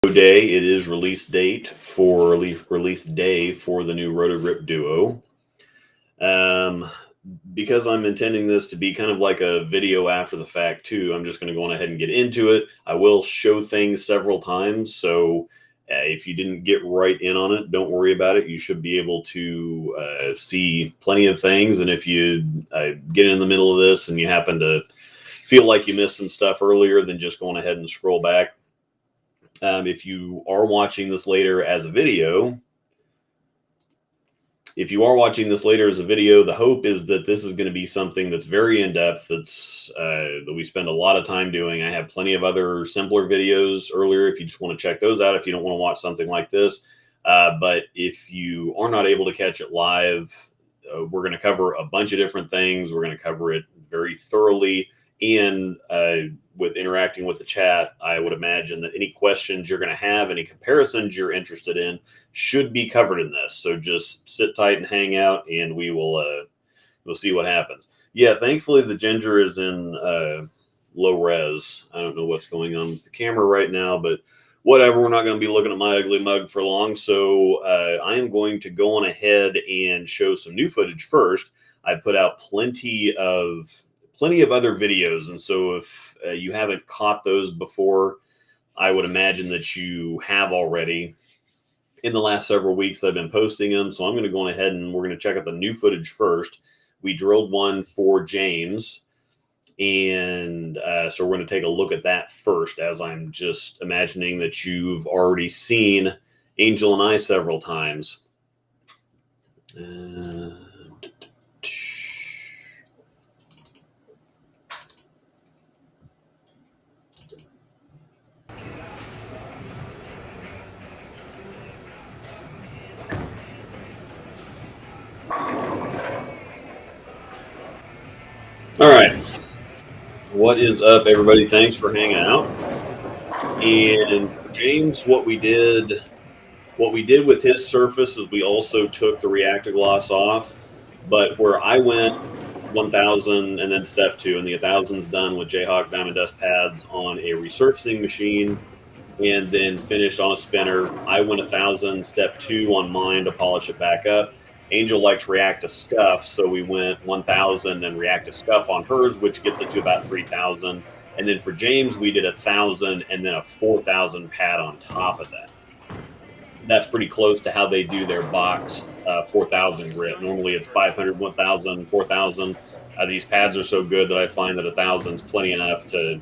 Day. It is release day for the new Roto Grip Duo. Because I'm intending this to be kind of like a video after the fact too, I'm just going to go on ahead and get into it. I will show things several times, so if you didn't get right in on it, don't worry about it. You should be able to see plenty of things, and if you get in the middle of this and you happen to feel like you missed some stuff earlier, then just go on ahead and scroll back. If you are watching this later as a video, the hope is that this is going to be something that's very in-depth, that we spend a lot of time doing. I have plenty of other simpler videos earlier if you just want to check those out, if you don't want to watch something like this. But if you are not able to catch it live, we're going to cover a bunch of different things. We're going to cover it very thoroughly. And with interacting with the chat, I would imagine that any questions you're going to have, any comparisons you're interested in, should be covered in this. So just sit tight and hang out, and we'll see what happens. Yeah, thankfully the ginger is in low res. I don't know what's going on with the camera right now, but whatever. We're not going to be looking at my ugly mug for long. So I am going to go on ahead and show some new footage first. I put out plenty of other videos, and so if you haven't caught those before, I would imagine that you have already. In the last several weeks, I've been posting them, so I'm going to go on ahead and we're going to check out the new footage first. We drilled one for James, and so we're going to take a look at that first, as I'm just imagining that you've already seen Angel and I several times. All right, what is up, everybody? Thanks for hanging out. And for James, what we did with his surface is we also took the reactor gloss off, but where I went 1,000 and then step 2, and the 1,000's done with Jayhawk Diamond Dust pads on a resurfacing machine, and then finished on a spinner. I went 1,000, step 2 on mine to polish it back up. Angel likes react to scuff, so we went 1,000 and react to scuff on hers, which gets it to about 3,000. And then for James, we did 1,000 and then a 4,000 pad on top of that. That's pretty close to how they do their box 4,000 grit. Normally it's 500, 1,000, 4,000. These pads are so good that I find that 1,000 is plenty enough to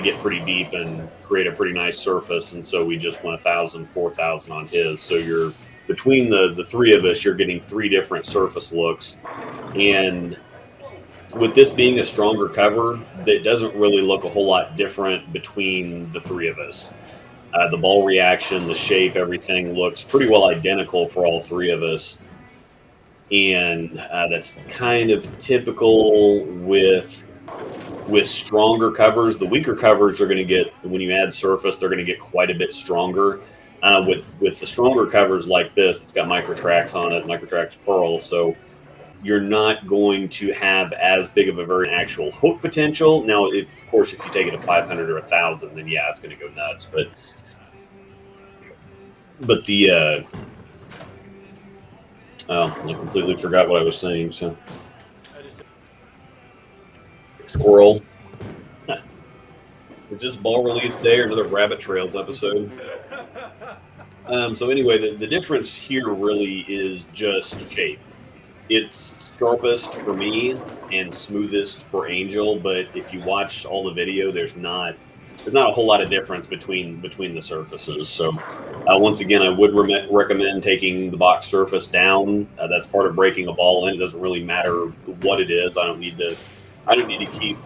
get pretty deep and create a pretty nice surface. And so we just went 1,000, 4,000 on his. So you're between the three of us, you're getting 3 different surface looks. And with this being a stronger cover, it doesn't really look a whole lot different between the 3 of us. The ball reaction, the shape, everything looks pretty well identical for all 3 of us. And that's kind of typical with stronger covers. The weaker covers are going to get, when you add surface, they're going to get quite a bit stronger. With the stronger covers like this, it's got Microtrax on it, Microtrax Pearl, so you're not going to have as big of a very actual hook potential. Now, of course, if you take it to 500 or 1,000, then yeah, it's going to go nuts. But the I completely forgot what I was saying. So squirrel. Is this ball release day or another Rabbit Trails episode? So anyway, the difference here really is just shape. It's sharpest for me and smoothest for Angel, but if you watch all the video, there's not a whole lot of difference between the surfaces. So once again, I would recommend taking the box surface down. That's part of breaking a ball in. It doesn't really matter what it is. I don't need to keep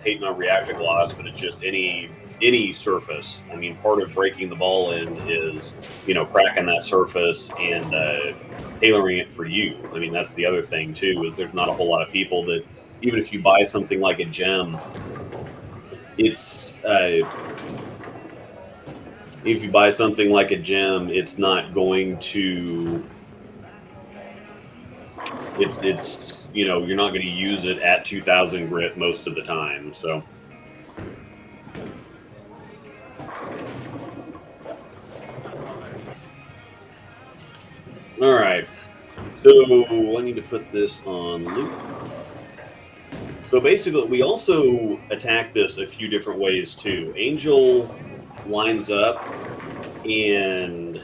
hating on reactor gloss, but it's just any surface. I mean, part of breaking the ball in is, cracking that surface and tailoring it for you. I mean, that's the other thing too, is there's not a whole lot of people that, even if you buy something like a gem, it's not going to, you're not going to use it at 2,000 grit most of the time. So All right. So I need to put this on loop. So basically, we also attack this a few different ways too. Angel lines up and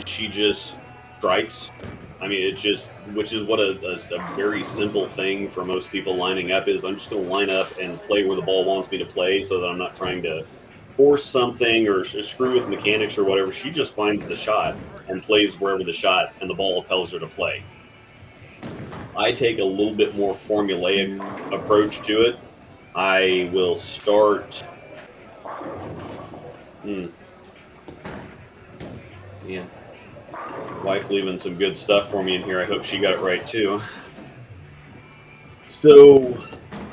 she just strikes. I mean, it just, which is what a very simple thing for most people lining up is. I'm just going to line up and play where the ball wants me to play so that I'm not trying to force something or screw with mechanics or whatever. She just finds the shot and plays wherever the shot and the ball tells her to play. I take a little bit more formulaic approach to it. I will start. Yeah. Wife leaving some good stuff for me in here. I hope she got it right too. So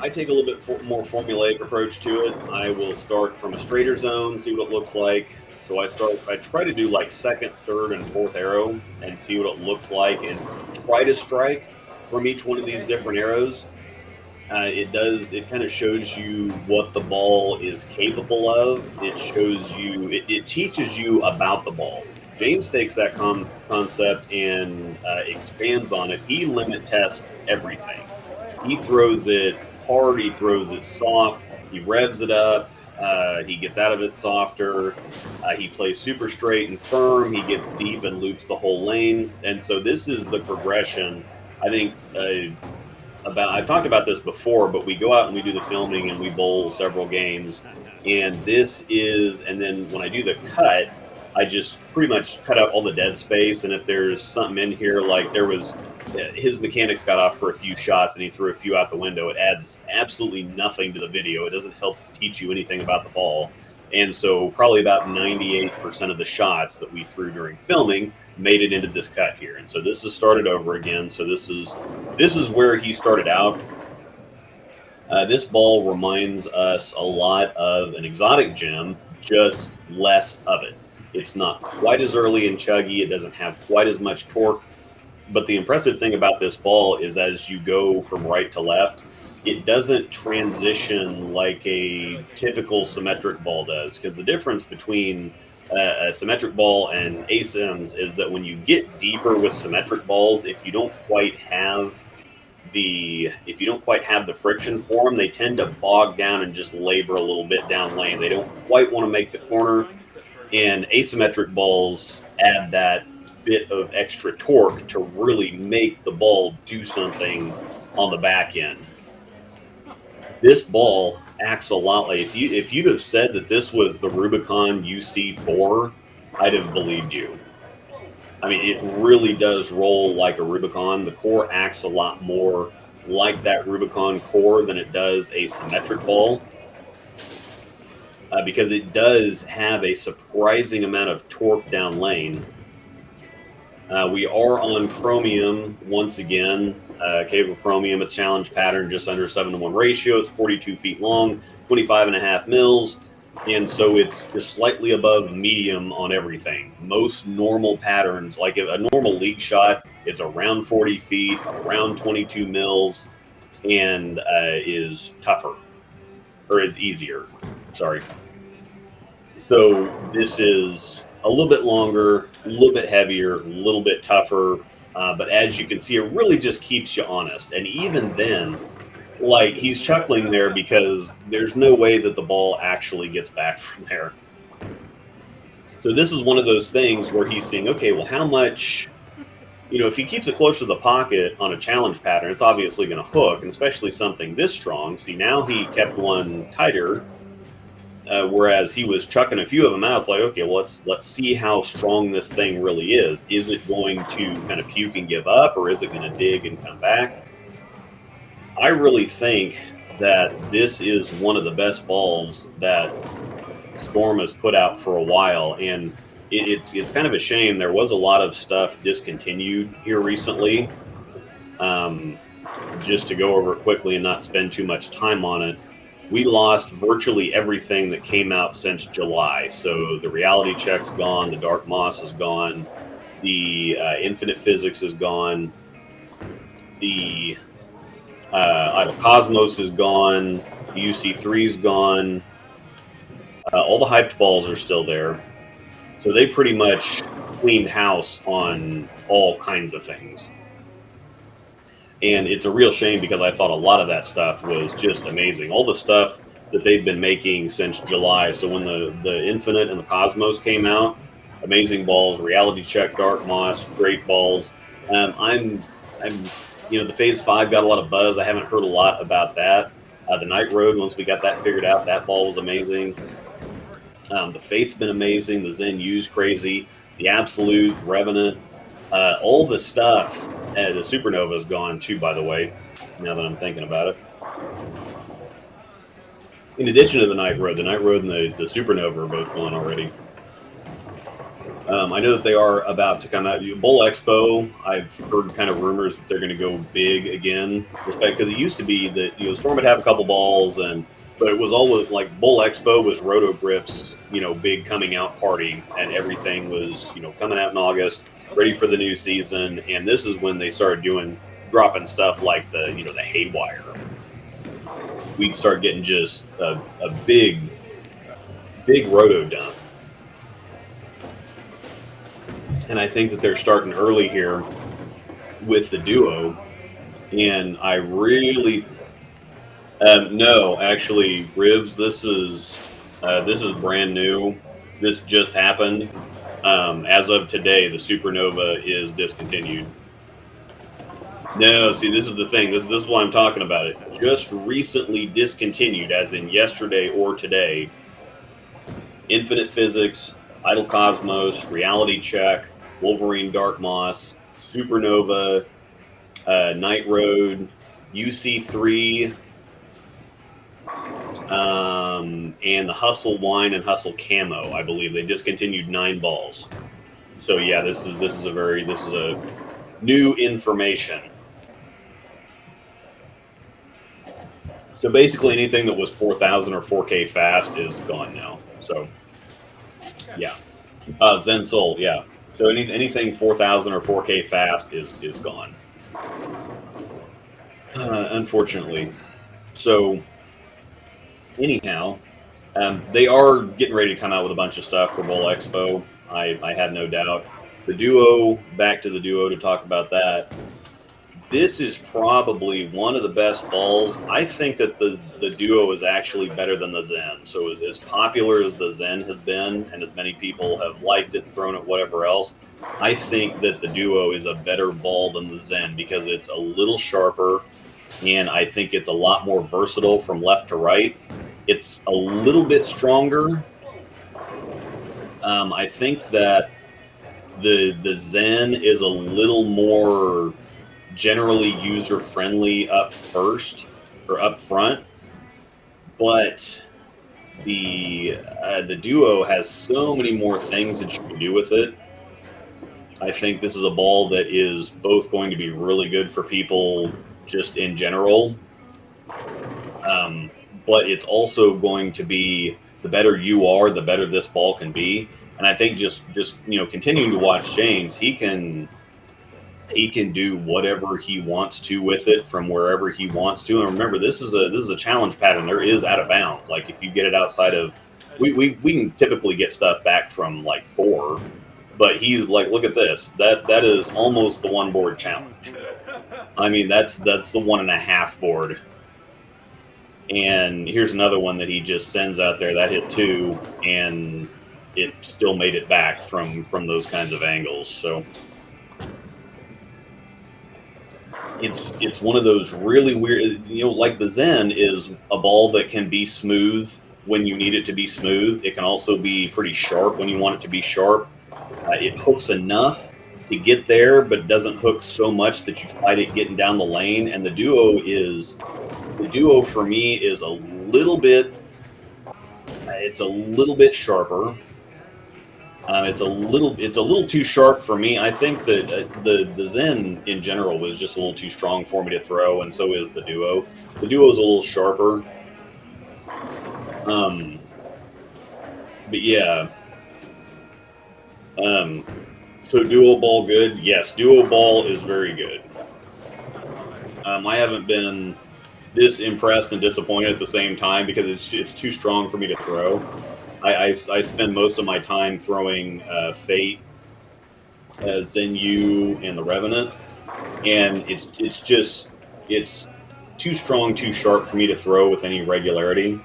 I take a little bit more formulaic approach to it. I will start from a straighter zone, see what it looks like. So I try to do like second, third, and fourth arrow and see what it looks like and try to strike from each one of these different arrows. It kind of shows you what the ball is capable of. It teaches you about the ball. James takes that concept and expands on it. He limit tests everything. He throws it hard, he throws it soft, he revs it up, he gets out of it softer, he plays super straight and firm, he gets deep and loops the whole lane. And so this is the progression, I think, I've talked about this before, but we go out and we do the filming and we bowl several games. And then when I do the cut, I just pretty much cut out all the dead space. And if there's something in here, like his mechanics got off for a few shots and he threw a few out the window, it adds absolutely nothing to the video. It doesn't help teach you anything about the ball. And so probably about 98% of the shots that we threw during filming made it into this cut here. And so this is started over again. So this is where he started out. This ball reminds us a lot of an exotic gem, just less of it. It's not quite as early and chuggy. It doesn't have quite as much torque. But the impressive thing about this ball is as you go from right to left, it doesn't transition like a typical symmetric ball does. Because the difference between a symmetric ball and ASIMs is that when you get deeper with symmetric balls, if you don't quite have the friction for them, they tend to bog down and just labor a little bit down lane. They don't quite want to make the corner, and asymmetric balls add that bit of extra torque to really make the ball do something on the back end. This ball acts a lot like, if you'd have said that this was the Rubicon UC4, I'd have believed you. I mean, it really does roll like a Rubicon. The core acts a lot more like that Rubicon core than it does a symmetric ball, because it does have a surprising amount of torque down lane. We are on chromium once again. Cable chromium, a challenge pattern, just under 7-to-1 ratio. It's 42 feet long, 25.5 mils. And so it's just slightly above medium on everything. Most normal patterns, like a normal league shot, is around 40 feet, around 22 mils, and is tougher, or is easier. Sorry. So this is a little bit longer, a little bit heavier, a little bit tougher. But as you can see, it really just keeps you honest. And even then, like, he's chuckling there because there's no way that the ball actually gets back from there. So this is one of those things where he's saying, okay, well, how much, if he keeps it close to the pocket on a challenge pattern, it's obviously going to hook, and especially something this strong. See, now he kept one tighter, whereas he was chucking a few of them out. It's like, okay, well, let's see how strong this thing really is. Is it going to kind of puke and give up, or is it going to dig and come back? I really think that this is one of the best balls that Storm has put out for a while, and it's kind of a shame. There was a lot of stuff discontinued here recently. Just to go over it quickly and not spend too much time on it, we lost virtually everything that came out since July. So the reality check's gone, the dark moss is gone, the infinite physics is gone, the Idle Cosmos is gone, the UC3 is gone, all the hyped balls are still there. So they pretty much cleaned house on all kinds of things. And it's a real shame because I thought a lot of that stuff was just amazing. All the stuff that they've been making since July. So when the Infinite and the Cosmos came out, amazing balls, Reality Check, Dark Moss, great balls. I'm the Phase 5 got a lot of buzz. I haven't heard a lot about that. The Night Road, once we got that figured out, that ball was amazing. The Fate's been amazing. The Zen U's crazy. The Absolute, Revenant, all the stuff. The Supernova's gone too, by the way, now that I'm thinking about it. In addition to the Night Road and the Supernova are both gone already. I know that they are about to come out. Bull Expo, I've heard kind of rumors that they're going to go big again. Because it used to be that Storm would have a couple balls, but it was always like Bull Expo was Roto Grip's big coming out party, and everything was coming out in August, ready for the new season. And this is when they started dropping stuff like the the Haywire. We'd start getting just a big Roto dump. And I think that they're starting early here with the Duo. And I really, no, actually, Rivs, this is brand new. This just happened. As of today, the Supernova is discontinued. No, see, this is the thing. This is why I'm talking about it. Just recently discontinued, as in yesterday or today. Infinite Physics, Idle Cosmos, Reality Check, Wolverine Dark Moss, Supernova, Night Road, UC3, and the Hustle Wine and Hustle Camo. I believe they discontinued 9 balls. So yeah, this is a new information. So basically, anything that was 4,000 or 4K fast is gone now. So yeah, Zen Soul, yeah. So anything 4,000 or 4K fast is gone. Unfortunately. So anyhow, they are getting ready to come out with a bunch of stuff for Bull Expo. I have no doubt. The Duo, back to the Duo to talk about that. This is probably one of the best balls. I think that the Duo is actually better than the Zen. So as popular as the Zen has been, and as many people have liked it and thrown it, whatever else, I think that the Duo is a better ball than the Zen because it's a little sharper, and I think it's a lot more versatile from left to right. It's a little bit stronger. I think that the Zen is a little more generally user-friendly up front, but the Duo has so many more things that you can do with it. I think this is a ball that is both going to be really good for people just in general, but it's also going to be, the better you are, the better this ball can be. And I think just continuing to watch James, he can do whatever he wants to with it from wherever he wants to. And remember, this is a challenge pattern. There is out of bounds. Like if you get it outside of, we can typically get stuff back from like 4, but he's like, look at this. That is almost the 1 board challenge. I mean, that's the 1.5 board. And here's another one that he just sends out there that hit 2, and it still made it back from those kinds of angles. So it's one of those really weird, like the Zen is a ball that can be smooth when you need it to be smooth. It can also be pretty sharp when you want it to be sharp. It hooks enough to get there, but doesn't hook so much that you fight it getting down the lane. And the Duo for me is a little bit sharper. It's a little too sharp for me. I think that the Zen in general was just a little too strong for me to throw, and so is the Duo. The Duo is a little sharper. But yeah. So Duo ball good? Yes, Duo ball is very good. I haven't been this impressed and disappointed at the same time because it's too strong for me to throw. I spend most of my time throwing Fate Zenyu and the Revenant, and it's too strong, too sharp for me to throw with any regularity.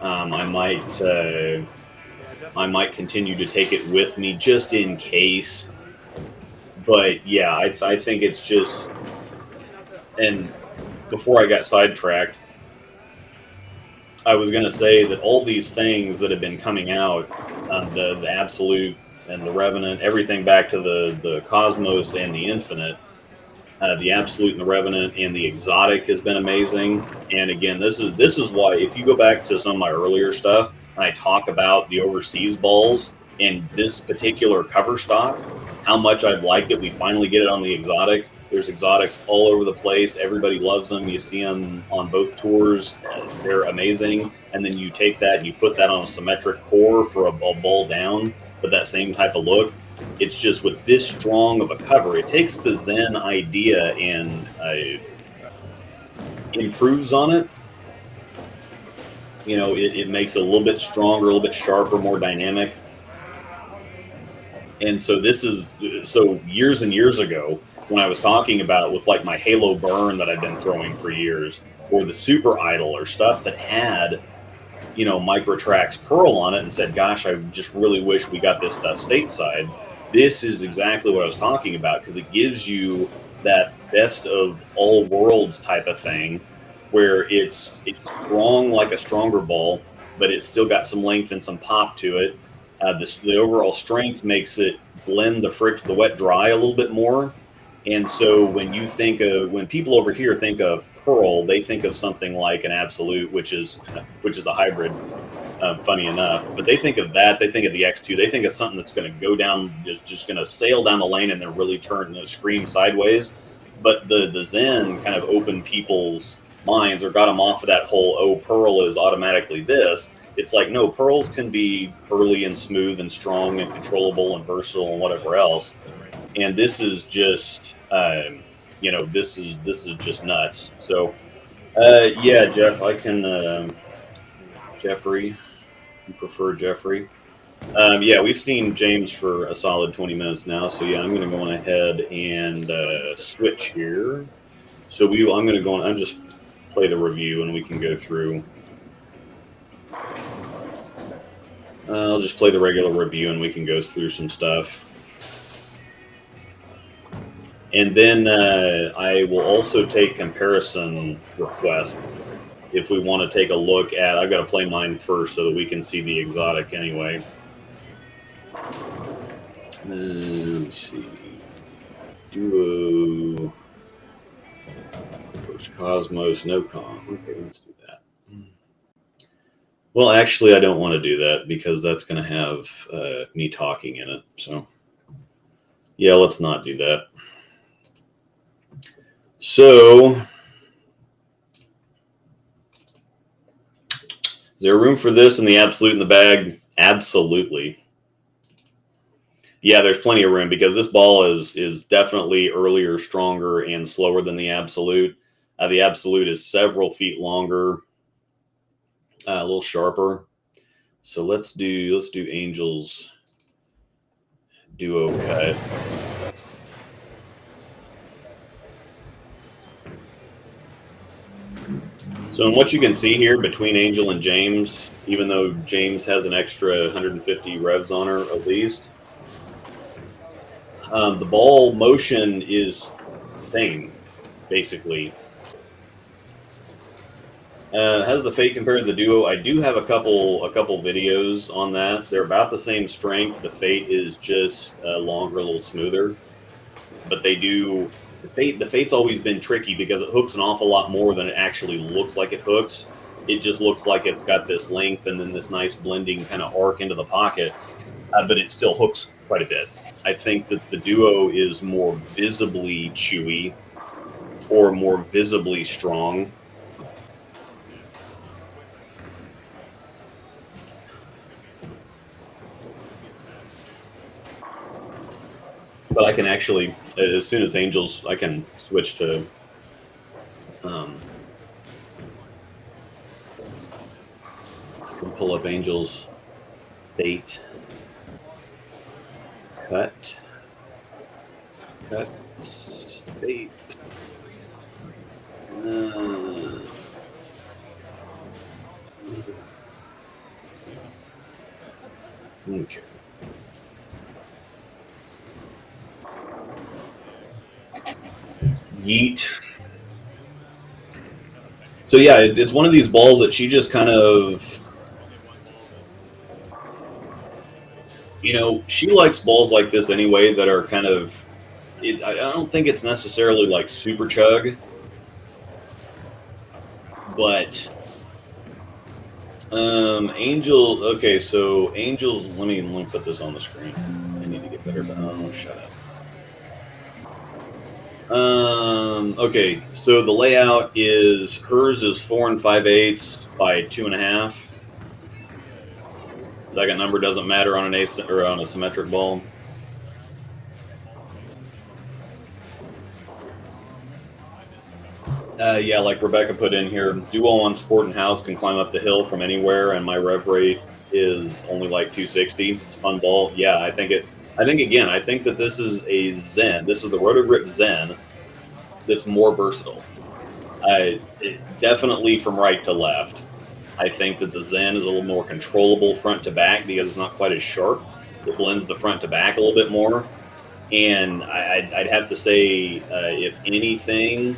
I might continue to take it with me just in case. But yeah, I think it's just, and before I got sidetracked, I was going to say that all these things that have been coming out, the Absolute and the Revenant, everything back to the Cosmos and the Infinite, the Absolute and the Revenant and the Exotic has been amazing. And again, this is why, if you go back to some of my earlier stuff, and I talk about the overseas balls and this particular cover stock, how much I'd like that we finally get it on the Exotic. There's Exotics all over the place. Everybody loves them. You see them on both tours. They're amazing. And then you take that and you put that on a symmetric core for a ball down, but that same type of look. It's just with this strong of a cover, it takes the Zen idea and improves on it. You know, it makes it a little bit stronger, a little bit sharper, more dynamic. And so years and years ago, when I was talking about with like my Halo Burn that I've been throwing for years, or the Super Idol or stuff that had, you know, Microtrax Pearl on it, and said, gosh, I just really wish we got this stuff stateside. This is exactly what I was talking about, because it gives you that best of all worlds type of thing, where it's strong like a stronger ball, but it's still got some length and some pop to it. The overall strength makes it blend the wet dry a little bit more. And so when people over here think of Pearl, they think of something like an Absolute, which is a hybrid. Funny enough, but they think of that. They think of the X2. They think of something that's going to go down, just going to sail down the lane and then really turn and scream sideways. But the Zen kind of opened people's minds, or got them off of that whole, oh, Pearl is automatically this. It's like, no, Pearls can be pearly and smooth and strong and controllable and versatile and whatever else. And this is just, this is just nuts. So, yeah, Jeff, I can, Jeffrey. You prefer Jeffrey? Yeah, we've seen James for a solid 20 minutes now, so yeah, I'm going to go on ahead and switch here. So I'm going to go on. I'm just play the review, and we can go through. I'll just play the regular review, and we can go through some stuff. And then I will also take comparison requests. If we want to take a look at, I've got to play mine first so that we can see the Exotic anyway. Let's see. Duo. First Cosmos, no com. Okay, let's do that. Well, actually, I don't want to do that because that's going to have me talking in it. So, yeah, let's not do that. So, is there room for this in the Absolute in the bag? Absolutely. Yeah, there's plenty of room because this ball is definitely earlier, stronger, and slower than the Absolute. The Absolute is several feet longer, a little sharper. So let's do Angel's Duo cut. So in what you can see here between Angel and James, even though James has an extra 150 revs on her at least, the ball motion is the same, basically. How's the Fate compared to the Duo? I do have a couple videos on that. They're about the same strength. The Fate is just longer, a little smoother, but they do. The Fate's always been tricky because it hooks an awful lot more than it actually looks like it hooks. It just looks like it's got this length and then this nice blending kind of arc into the pocket, but it still hooks quite a bit. I think that the Duo is more visibly chewy or more visibly strong. But I can actually, as soon as Angels, I can switch to I can pull up Angel's Fate. Cut. State. Okay. Yeet. So yeah, it's one of these balls that she just kind of, you know, she likes balls like this anyway that are kind of, I don't think it's necessarily like super chug, but Angel. Okay, so Angels. Let me put this on the screen. I need to get better. Oh, shut up. Okay, so the layout is hers is 4 5/8 by 2.5. Second number doesn't matter on an or on a symmetric ball. Yeah, like Rebecca put in here, Duo on Sport and House can climb up the hill from anywhere, and my rev rate is only like 260. It's a fun ball. Yeah, I think that this is a Zen. This is the Roto Grip Zen that's more versatile. Definitely from right to left. I think that the Zen is a little more controllable front to back because it's not quite as sharp. It blends the front to back a little bit more. And I'd have to say, if anything,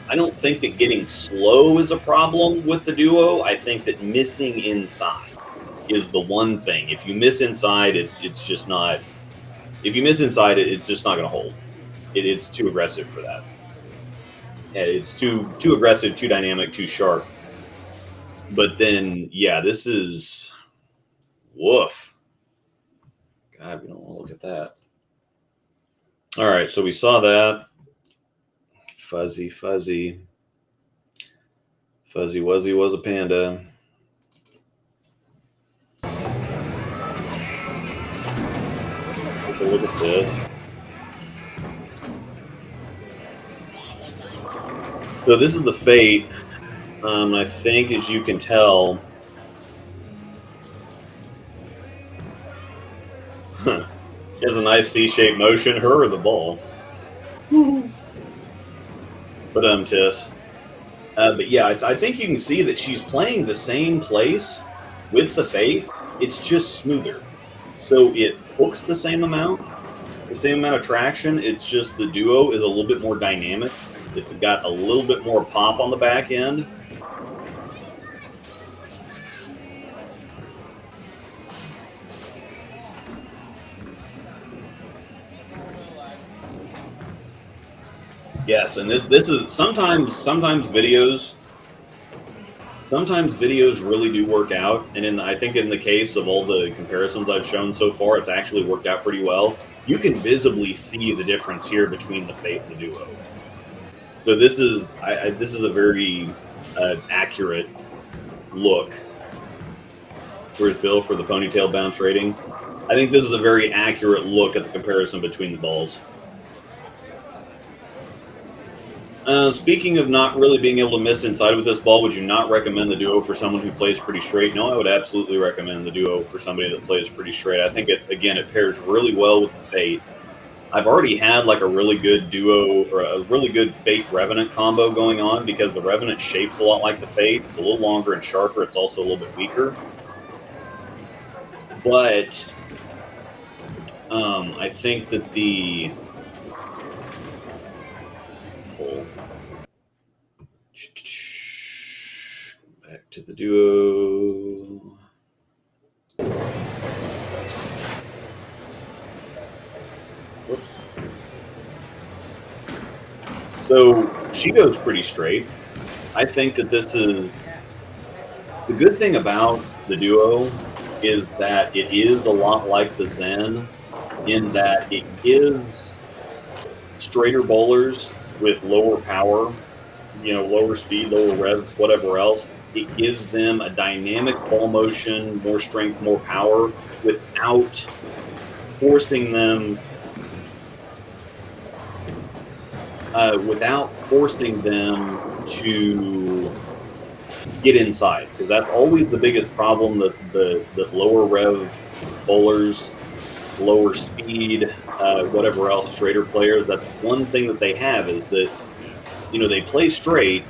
I don't think that getting slow is a problem with the Duo. I think that missing inside is the one thing. If you miss inside, it's just not. If you miss inside, it's just not going to hold. It's too aggressive for that. It's too aggressive, too dynamic, too sharp. But then, yeah, this is woof. God, we don't want to look at that. All right, so we saw that. Fuzzy Wuzzy was a panda. Take a look at this. So this is the Fate. I think, as you can tell, it has a nice C-shaped motion. Her or the ball. But Tiss. But yeah, I think you can see that she's playing the same place with the Fate. It's just smoother. So it hooks the same amount of traction. It's just the Duo is a little bit more dynamic. It's got a little bit more pop on the back end. Yes, and this is sometimes videos really do work out, and I think in the case of all the comparisons I've shown so far, it's actually worked out pretty well. You can visibly see the difference here between the Fate and the Duo. So this is a very accurate look. Where's Bill for the ponytail bounce rating? I think this is a very accurate look at the comparison between the balls. Speaking of not really being able to miss inside with this ball, would you not recommend the Duo for someone who plays pretty straight? No, I would absolutely recommend the Duo for somebody that plays pretty straight. I think it pairs really well with the Fate. I've already had like a really good Duo or a really good Fate Revenant combo going on because the Revenant shapes a lot like the Fate. It's a little longer and sharper. It's also a little bit weaker. But I think that the back to the Duo. Whoops. So she goes pretty straight. I think that this is the good thing about the Duo is that it is a lot like the Zen in that it gives straighter bowlers with lower power, lower speed, lower revs, whatever else, it gives them a dynamic ball motion, more strength, more power, without forcing them to get inside, because that's always the biggest problem that lower rev bowlers lower speed, whatever else, straighter players. That's one thing that they have is that, you know, they play straight.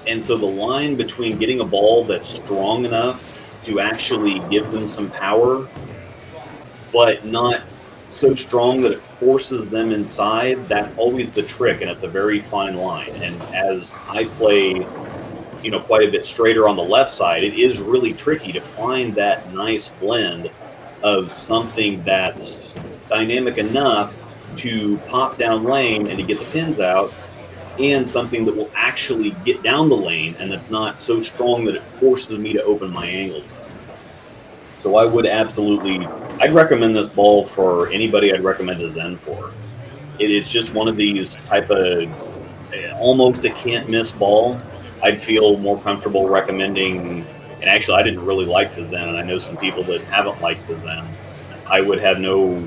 And so the line between getting a ball that's strong enough to actually give them some power, but not so strong that it forces them inside, that's always the trick, and it's a very fine line. And as I play, you know, quite a bit straighter on the left side, it is really tricky to find that nice blend of something that's dynamic enough to pop down lane and to get the pins out, and something that will actually get down the lane and that's not so strong that it forces me to open my angle. So I would absolutely, I'd recommend this ball for anybody. I'd recommend a Zen for. It's just one of these type of almost a can't miss ball. I'd feel more comfortable recommending, and actually I didn't really like the Zen, and I know some people that haven't liked the Zen. I would have no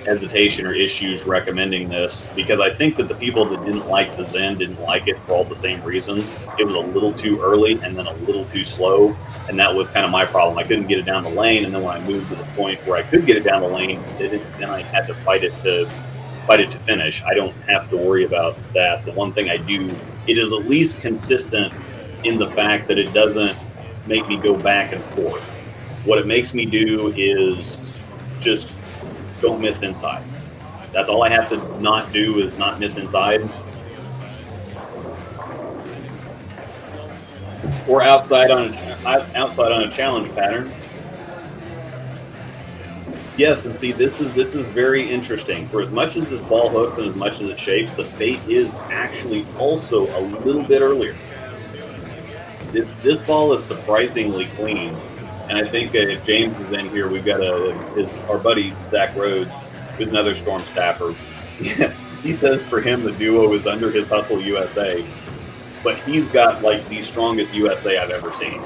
hesitation or issues recommending this, because I think that the people that didn't like the Zen didn't like it for all the same reasons. It was a little too early and then a little too slow, and that was kind of my problem. I couldn't get it down the lane, and then when I moved to the point where I could get it down the lane, then I had to fight it to finish. I don't have to worry about that. The one thing I do, it is at least consistent in the fact that it doesn't make me go back and forth. What it makes me do is just don't miss inside. That's all I have to not do, is not miss inside. Or outside on a challenge pattern. Yes, and see, this is very interesting. For as much as this ball hooks and as much as it shakes, the fate is actually also a little bit earlier. This ball is surprisingly clean. And I think if James is in here, we've got our buddy Zach Rhodes, who's another Storm staffer. He says for him the duo is under his Hustle USA, but he's got like the strongest USA I've ever seen.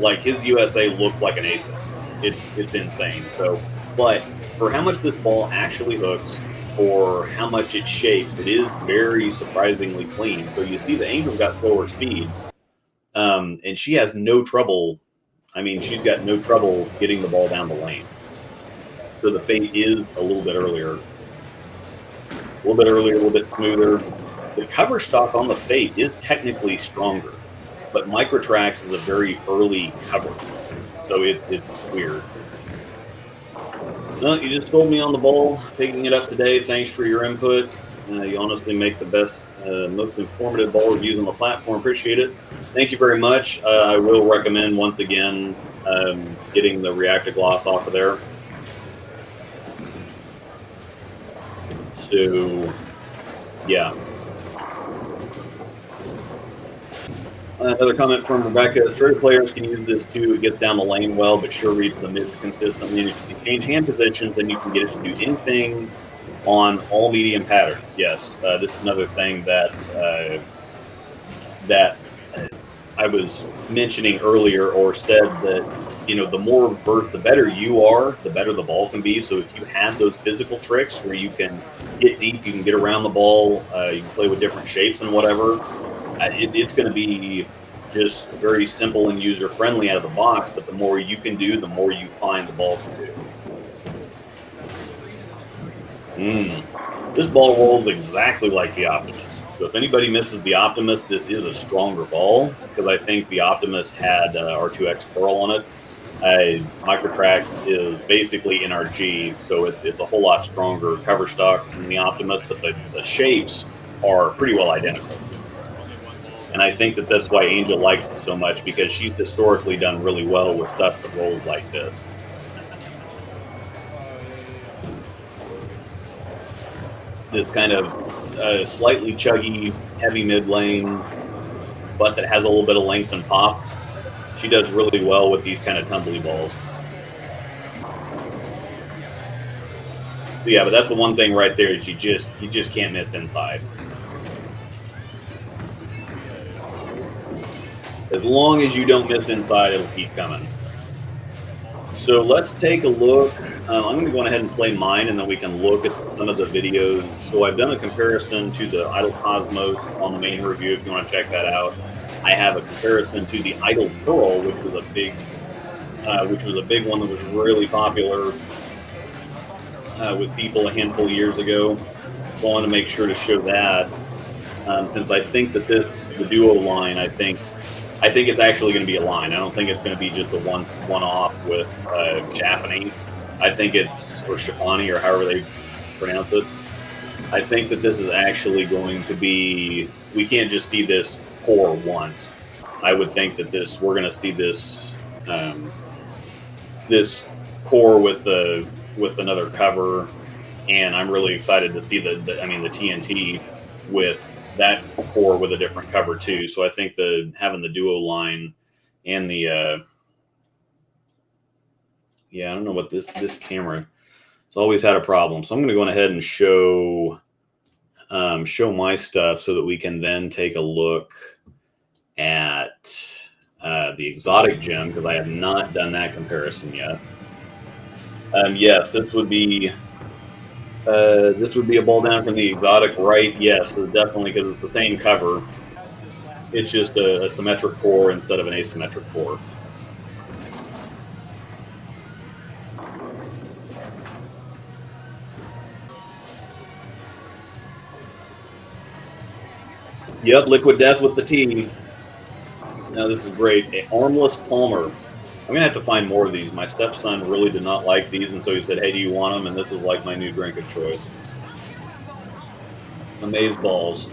Like his USA looks like an ace. It's insane. So, but for how much this ball actually hooks, for how much it shapes, it is very surprisingly clean. So you see the Angel's got slower speed, and she has no trouble. I mean, she's got no trouble getting the ball down the lane. So the fate is a little bit earlier. A little bit smoother. The cover stock on the fate is technically stronger, but Microtrax is a very early cover. So it's weird. No, you just told me on the ball, picking it up today. Thanks for your input. You honestly make the best, most informative ball reviews on the platform. Appreciate it. Thank you very much. I will recommend, once again, getting the reactor gloss off of there. So, yeah. Another comment from Rebecca. Straight players can use this too. It gets down the lane well, but sure reads the mids consistently. And if you can change hand positions, then you can get it to do anything on all medium patterns. Yes, this is another thing that I was mentioning earlier, or said that, you know, the more versed, the better you are, the better the ball can be. So if you have those physical tricks where you can get deep, you can get around the ball, you can play with different shapes and whatever, it's going to be just very simple and user-friendly out of the box. But the more you can do, the more you find the ball can do. This ball rolls exactly like the Optimus. So if anybody misses the Optimus, this is a stronger ball, because I think the Optimus had R2X Pearl on it. Microtrax is basically NRG, so it's a whole lot stronger cover stock than the Optimus, but the shapes are pretty well identical. And I think that that's why Angel likes it so much, because she's historically done really well with stuff that rolls like this. This kind of slightly chuggy, heavy mid lane, but that has a little bit of length and pop. She does really well with these kind of tumbly balls. So yeah, but that's the one thing right there, is you just can't miss inside. As long as you don't miss inside, it'll keep coming. So let's take a look. I'm going to go ahead and play mine, and then we can look at some of the videos. So I've done a comparison to the Idle Cosmos on the main review, if you want to check that out. I have a comparison to the Idle Pearl, which was a big one that was really popular. with people a handful of years ago. So I want to make sure to show that, since I think that the Duo line, I think it's actually going to be a line. I don't think it's going to be just a one-off with Chaffany. I think it's, or Shafani, or however they pronounce it. I think that this is actually going to be, we can't just see this core once. I would think that we're going to see this this core with another cover, and I'm really excited to see the TNT with that core with a different cover too. So I think having the Duo line and the I don't know what this camera, it's always had a problem. So I'm going to go ahead and show my stuff so that we can then take a look at the exotic gem, because I have not done that comparison yet. Yes, this would be a ball down from the exotic, right? Yes, definitely, because it's the same cover. It's just a symmetric core instead of an asymmetric core. Yep, Liquid Death with the T. Now this is great. A armless Palmer. I'm going to have to find more of these. My stepson really did not like these, and so he said, hey, do you want them? And this is like my new drink of choice. Amaze balls.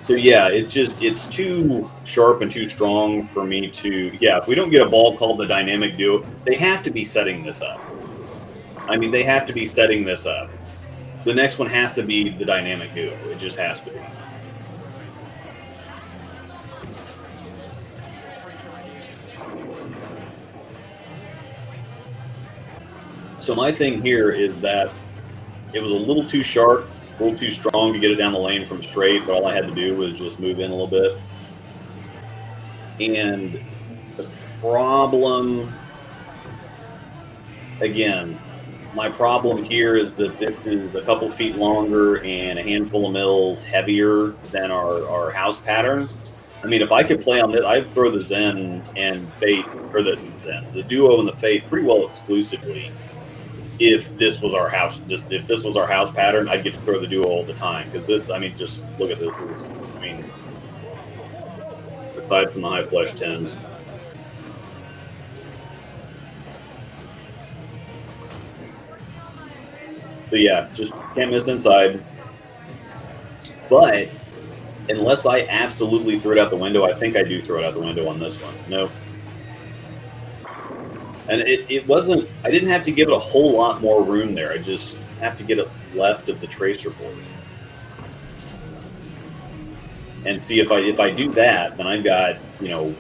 So yeah, it's too sharp and too strong for me to, if we don't get a ball called the Dynamic Duo, they have to be setting this up. I mean, they have to be setting this up. The next one has to be the Dynamic Duo. It just has to be. So my thing here is that it was a little too sharp, a little too strong to get it down the lane from straight, but all I had to do was just move in a little bit. And the problem, again, my problem here is that this is a couple feet longer and a handful of mils heavier than our house pattern. I mean, if I could play on this, I'd throw the Zen and Fate, or the Duo and the Fate pretty well exclusively. If this was our house, if this was our house pattern, I'd get to throw the Duo all the time. Because this, I mean, just look at this. Aside from the high flesh 10s. So yeah, just can't miss inside. But unless I absolutely threw it out the window, I think I do throw it out the window on this one. No. And it wasn't, I didn't have to give it a whole lot more room there. I just have to get it left of the tracer board. And see, if I do that, then I've got, 4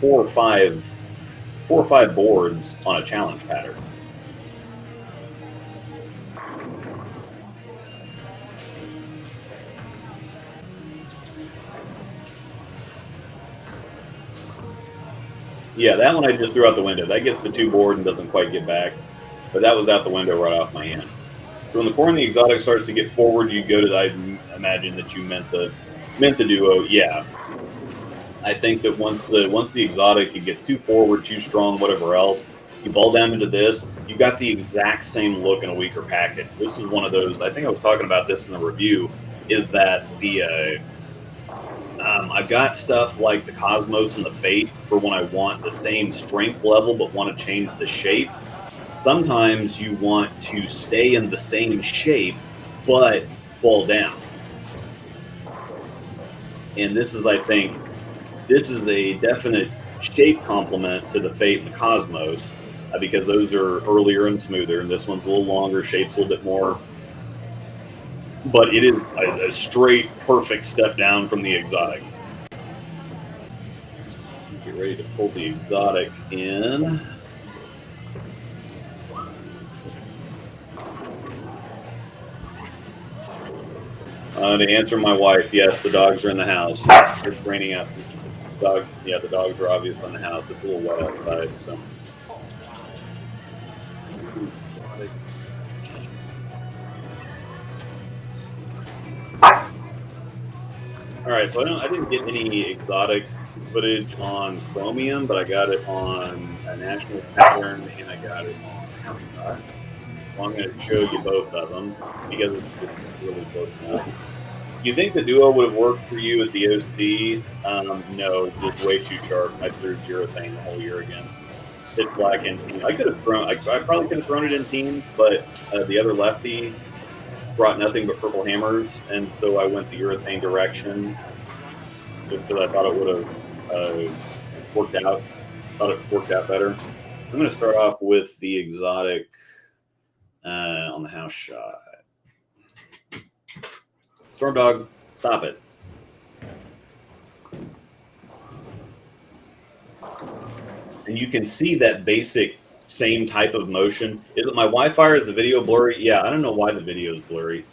or 5 boards on a challenge pattern. Yeah, that one I just threw out the window. That gets to 2 board and doesn't quite get back. But that was out the window right off my hand. So when the core and the exotic starts to get forward, you go to the, I imagine that you meant the Duo. Yeah. I think that once the exotic, it gets too forward, too strong, whatever else, you ball down into this, you got the exact same look in a weaker packet. This is one of those, I think I was talking about this in the review, is that the I've got stuff like the Cosmos and the Fate for when I want the same strength level but want to change the shape. Sometimes you want to stay in the same shape but fall down. And this is, I think, this is a definite shape complement to the Fate and the Cosmos because those are earlier and smoother, and this one's a little longer, shapes a little bit more. But it is a straight, perfect step down from the exotic. Get ready to pull the exotic in. To answer my wife, yes, the dogs are in the house. It's raining out. The dogs are obviously in the house. It's a little wet outside, so. All right, so I didn't get any exotic footage on Chromium, but I got it on a national pattern, and I got it on House. So I'm going to show you both of them because it's really close enough. You think the Duo would have worked for you at the OC? No, just way too sharp. I threw urethane the whole year again. Pitch black in team. I could have thrown. I probably could have thrown it in teams, but the other lefty brought nothing but purple hammers, and so I went the urethane direction just because I thought it would have worked out. Thought it worked out better. I'm going to start off with the exotic on the house shot. Storm Dog, stop it. And you can see that basic same type of motion. Is it my Wi-Fi or is the video blurry? Yeah, I don't know why the video is blurry.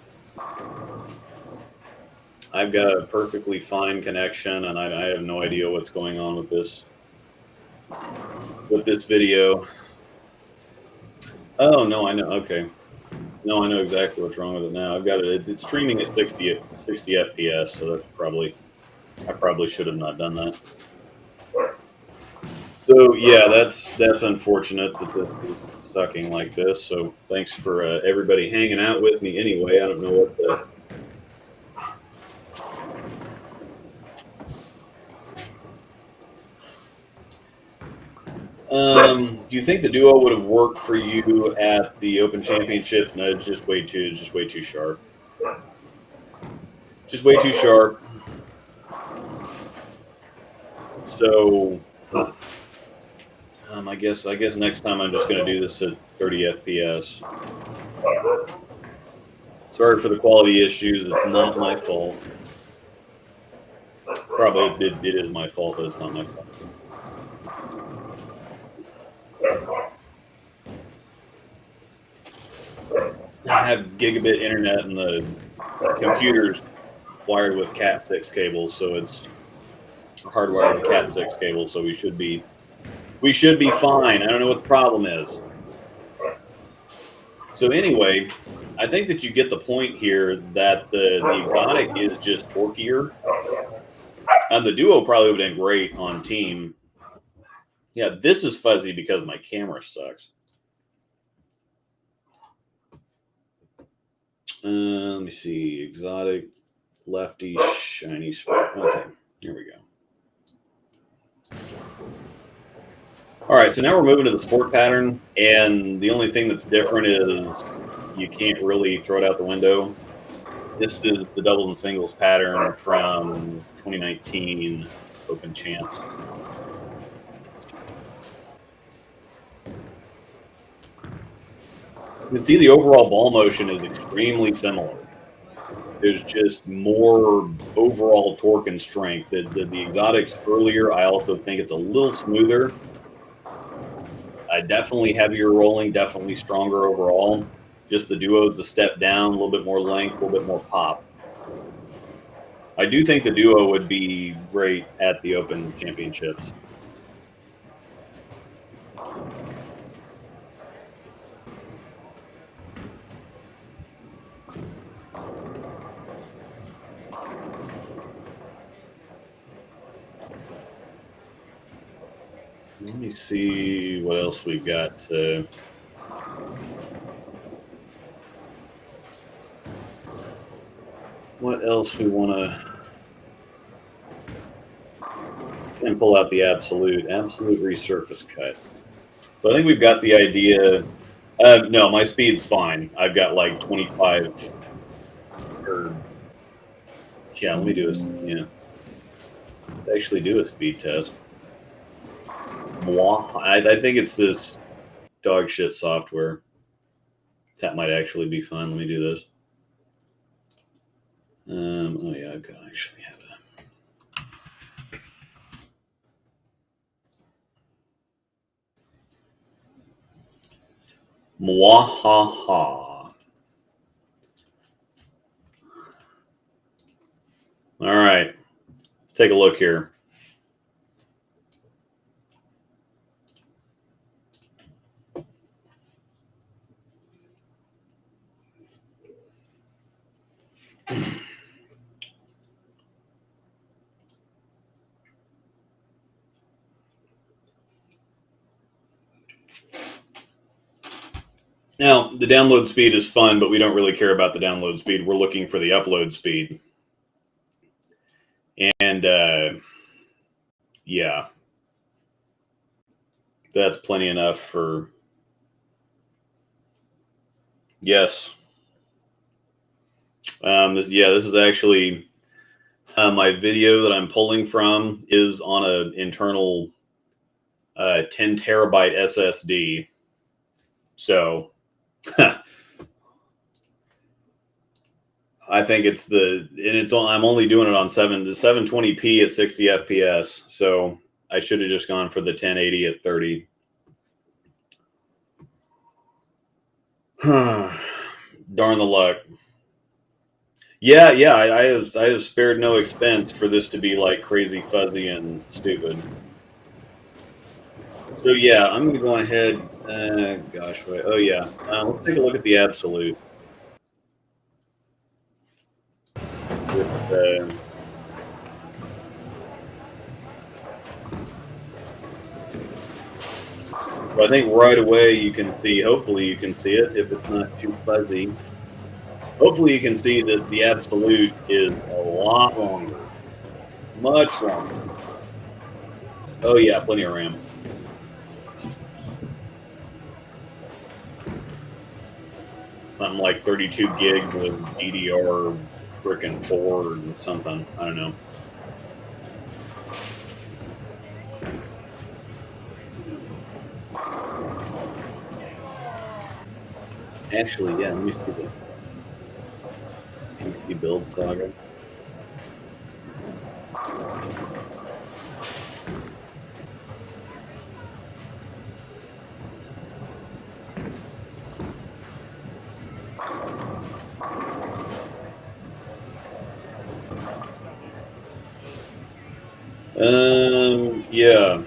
I've got a perfectly fine connection, and I have no idea what's going on with this video. Oh, no, I know. Okay. No, I know exactly what's wrong with it now. I've got it. It's streaming at 60 FPS, so that's probably, I probably should have not done that. So yeah, that's unfortunate that this is sucking like this. So thanks for everybody hanging out with me anyway. I don't know what the do you think the Duo would have worked for you at the Open Championship? No, it's just way too sharp. Just way too sharp. So I guess next time I'm just going to do this at 30 FPS. Sorry for the quality issues. It's not my fault. Probably it is my fault, but it's not my fault. I have gigabit internet and the computer's wired with Cat 6 cables, so it's hardwired with Cat 6 cables, so we should be fine. I don't know what the problem is. So anyway, I think that you get the point here that the exotic is just torquier. And the Duo probably would have been great on team. Yeah, this is fuzzy because my camera sucks. Let me see. Exotic, lefty, shiny spot. Okay, here we go. All right, so now we're moving to the sport pattern, and the only thing that's different is you can't really throw it out the window. This is the doubles and singles pattern from 2019 Open Champs. You can see the overall ball motion is extremely similar. There's just more overall torque and strength. The exotics earlier, I also think it's a little smoother. Definitely heavier rolling, definitely stronger overall. Just the Duo is a step down, a little bit more length, a little bit more pop. I do think the Duo would be great at the Open Championships. Let me see what else we've got. What else we want to and pull out the absolute resurface cut. So I think we've got the idea. No, my speed's fine. I've got like 25. Or yeah, let me do this. Yeah, let's actually do a speed test. I think it's this dog shit software. That might actually be fun. Let me do this. Oh yeah, I've got to actually have a. Mwahaha. All right, let's take a look here. Now, the download speed is fun, but we don't really care about the download speed. We're looking for the upload speed. And yeah, that's plenty enough for, yes. This is actually my video that I'm pulling from is on an internal 10 terabyte SSD. So I think I'm only doing it on 720p at 60 FPS. So I should have just gone for the 1080 at 30. Darn the luck. Yeah. I have spared no expense for this to be like crazy fuzzy and stupid. So yeah, I'm going to go ahead. Gosh, wait. Oh yeah. Let's take a look at the absolute. So I think right away you can see. Hopefully you can see it if it's not too fuzzy. Hopefully you can see that the absolute is a lot longer, much longer. Oh yeah, plenty of RAM. Something like 32 gigs with DDR frickin' 4 or something. I don't know. Actually, yeah, let me see the PC build saga. Yeah,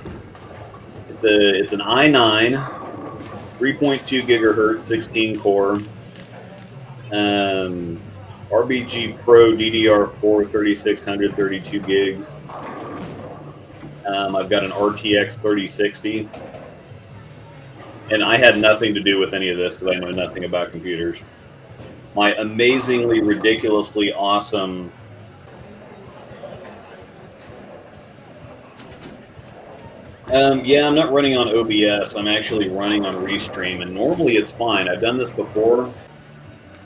it's an i9, 3.2 gigahertz, 16 core, RBG Pro DDR4 3600, 32 gigs. I've got an RTX 3060, and I had nothing to do with any of this because I know nothing about computers. My amazingly, ridiculously awesome yeah, I'm not running on OBS. I'm actually running on Restream, and normally it's fine. I've done this before,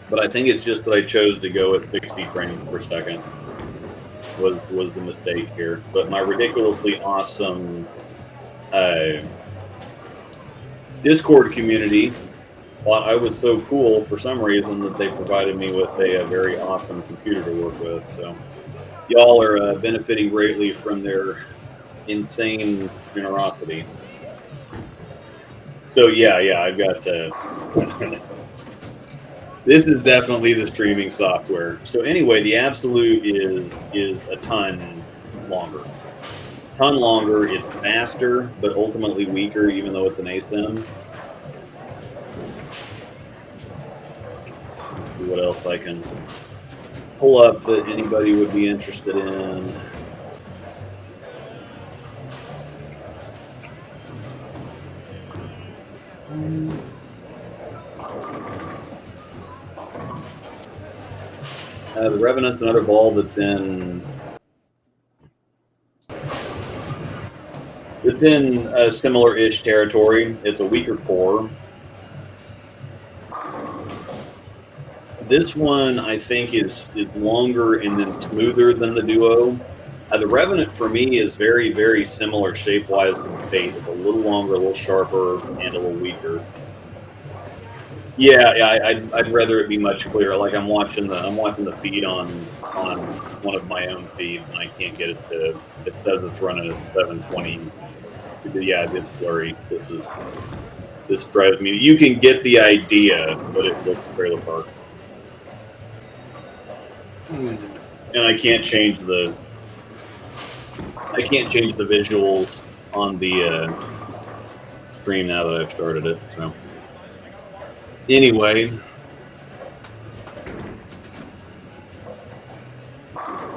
but I think it's just that I chose to go at 60 frames per second was the mistake here. But my ridiculously awesome Discord community thought I was so cool for some reason that they provided me with a very awesome computer to work with. So y'all are benefiting greatly from their insane generosity. So yeah, I've got this is definitely the streaming software. So anyway, the absolute is a ton longer. It's faster, but ultimately weaker, even though it's an ASIM. Let's see what else I can pull up that anybody would be interested in. The Revenant's another ball that's in a similar-ish territory. It's a weaker core. This one, I think, is longer and then smoother than the Duo. The Revenant, for me, is very, very similar shape-wise to the Fate. It's a little longer, a little sharper, and a little weaker. Yeah, I'd rather it be much clearer. Like I'm watching the feed on one of my own feeds, and I can't get it to. It says it's running at 720. Yeah, it's blurry. This drives me. You can get the idea, but it looks trailer park. And I can't change the visuals on the stream now that I've started it. So anyway,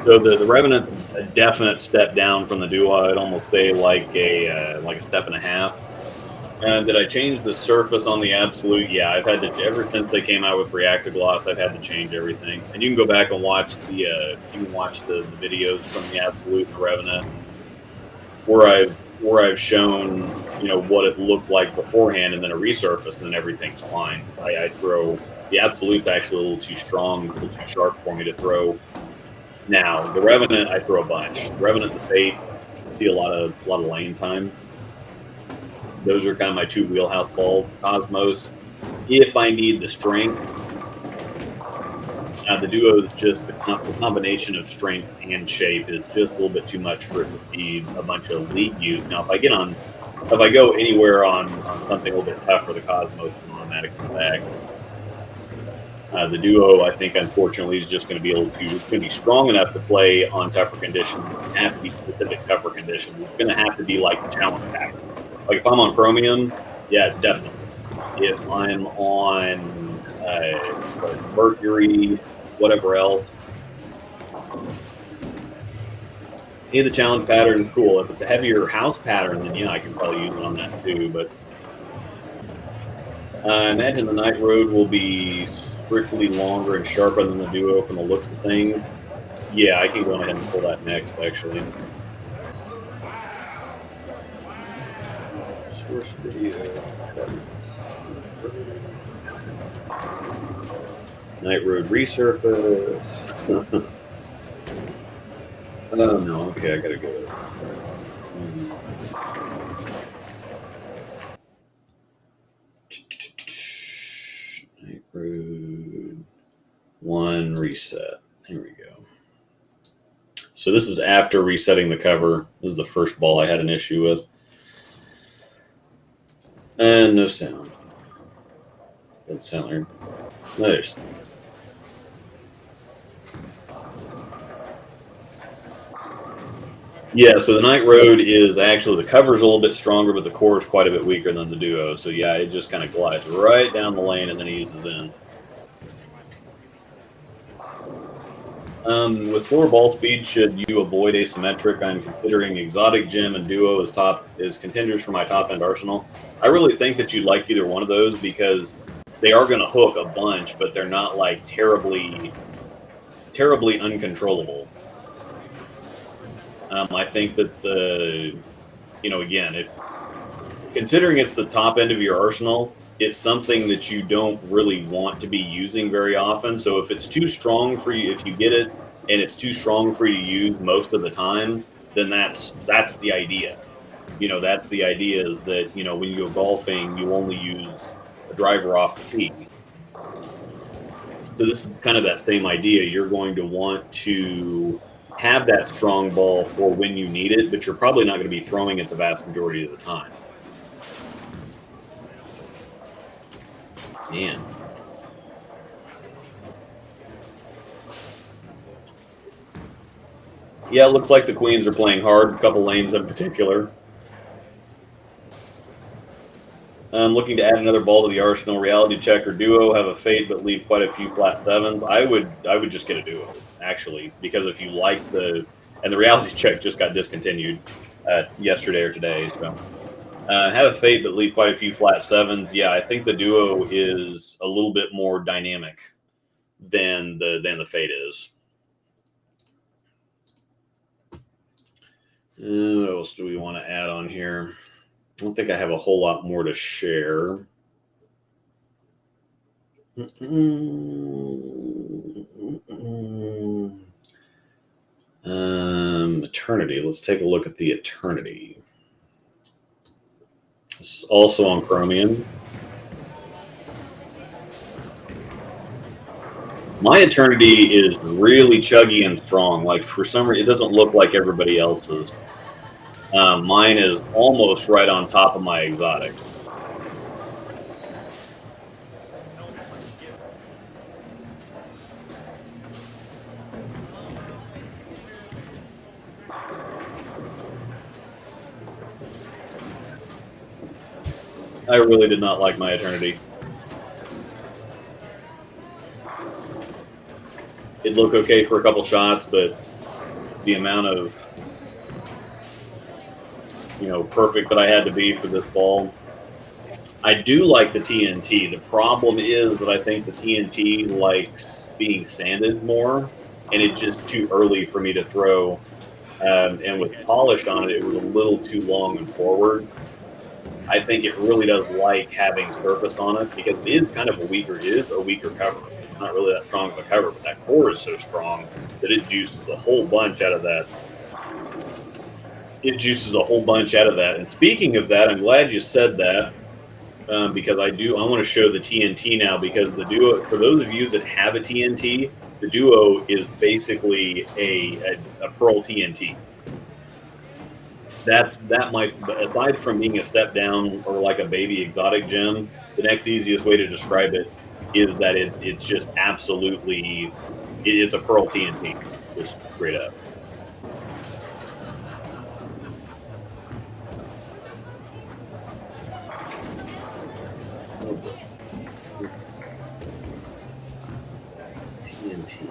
so the Revenant's a definite step down from the Duo. I'd almost say like a step and a half. Did I change the surface on the Absolute? Yeah, I've had to, ever since they came out with Reactive Gloss, I've had to change everything. And you can go back and watch the the videos from the Absolute and the Revenant, where I've shown, you know, what it looked like beforehand, and then a resurface, and then everything's fine. I throw the Absolute's actually a little too strong, a little too sharp for me to throw. Now the Revenant, I throw a bunch. The Revenant and the Fate, I see a lot of lane time. Those are kind of my two wheelhouse balls. Cosmos, if I need the strength. The Duo is just the combination of strength and shape is just a little bit too much for it to see a bunch of league use. Now, if I go anywhere on something a little bit tougher, the Cosmos is an automatic back. The Duo, I think, unfortunately, is just going to be able to. It's going to be strong enough to play on tougher conditions. It's going to have to be specific tougher conditions. It's going to have to be like the challenge patterns. Like if I'm on Chromium, yeah, definitely. If I'm on Mercury, whatever else, any of the challenge patterns, cool. If it's a heavier house pattern, then yeah, I can probably use it on that too. But I imagine the Night Road will be strictly longer and sharper than the Duo from the looks of things. Yeah, I can go ahead and pull that next, actually. Source video. Night Road resurface. Oh no, okay, I gotta go. Night Road 1 reset. Here we go. So this is after resetting the cover. This is the first ball I had an issue with. And no sound. Doesn't sound like. No, there's. Yeah, so the Night Road is actually, the cover's a little bit stronger, but the core is quite a bit weaker than the Duo. So yeah, it just kind of glides right down the lane and then eases in. With slower ball speed, should you avoid asymmetric? I'm considering Exotic Gem and Duo as contenders for my top end arsenal. I really think that you'd like either one of those because they are going to hook a bunch, but they're not like terribly uncontrollable. I think that considering it's the top end of your arsenal, it's something that you don't really want to be using very often. So if it's too strong for you, if you get it and it's too strong for you to use most of the time, then that's the idea. You know, that's the idea is that, you know, when you go golfing, you only use a driver off the tee. So this is kind of that same idea. You're going to want to have that strong ball for when you need it, but you're probably not going to be throwing it the vast majority of the time. Man. Yeah, it looks like the Queens are playing hard, a couple lanes in particular. I'm looking to add another ball to the arsenal. Reality Check or Duo, have a fade but leave quite a few flat sevens. I would just get a Duo, actually, because if you like the Reality Check just got discontinued yesterday or today. So have a fade but leave quite a few flat sevens. Yeah, I think the Duo is a little bit more dynamic than the fade is. What else do we want to add on here? I don't think I have a whole lot more to share. Eternity. Let's take a look at the Eternity. This is also on Chromium. My Eternity is really chuggy and strong. Like, for some reason, it doesn't look like everybody else's. Mine is almost right on top of my Exotic. I really did not like my Eternity. It looked okay for a couple shots, but the amount of, you know, perfect that I had to be for this ball, I do like the TNT. The problem is that I think the TNT likes being sanded more, and it's just too early for me to throw. And with polish on it, it was a little too long and forward. I think it really does like having surface on it because it is kind of a weaker cover. It's not really that strong of a cover, but that core is so strong that it juices a whole bunch out of that. And speaking of that, I'm glad you said that. Because I want to show the TNT now, because the Duo, for those of you that have a TNT, the Duo is basically a Pearl TNT. That might, aside from being a step down or like a baby exotic gem, the next easiest way to describe it is that it's just absolutely, it's a Pearl TNT, just straight up. TNT.